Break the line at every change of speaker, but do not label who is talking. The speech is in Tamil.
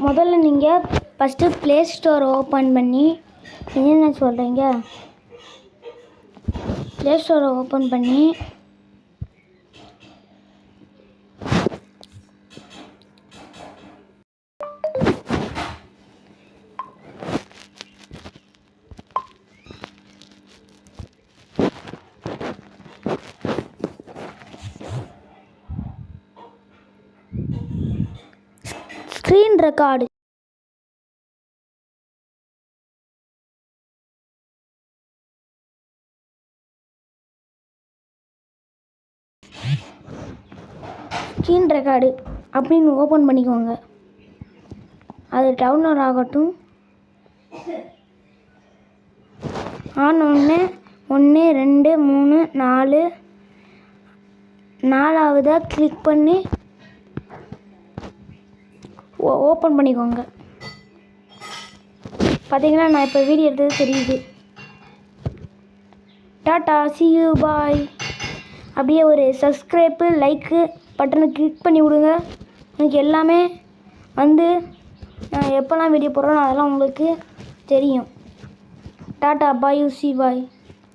முதல்ல நீங்கள் ஃபஸ்ட்டு ப்ளே ஸ்டோர் ஓப்பன் பண்ணி என்னென்ன சொல்கிறீங்க, ப்ளே ஸ்டோரை ஓப்பன் பண்ணி ஸ்க்ரீன் ரெக்கார்டு அப்படின்னு ஓப்பன் பண்ணிக்கோங்க. அது டவுன்லோட் ஆகட்டும். ஆனோடனே 1 2 3 4 4ஆவதாக கிளிக் பண்ணி ஓப்பன் பண்ணிக்கோங்க. பார்த்தீங்கன்னா நான் இப்போ வீடியோ எடுத்தது தெரியுது. Tata, see you, bye. அப்படியே ஒரு சப்ஸ்கிரைப்பு லைக்கு பட்டனை கிளிக் பண்ணி விடுங்க. எனக்கு எல்லாமே வந்து நான் எப்போல்லாம் வீடியோ போடுறேனோ அதெல்லாம் உங்களுக்கு தெரியும். Tata, bye, see you, bye.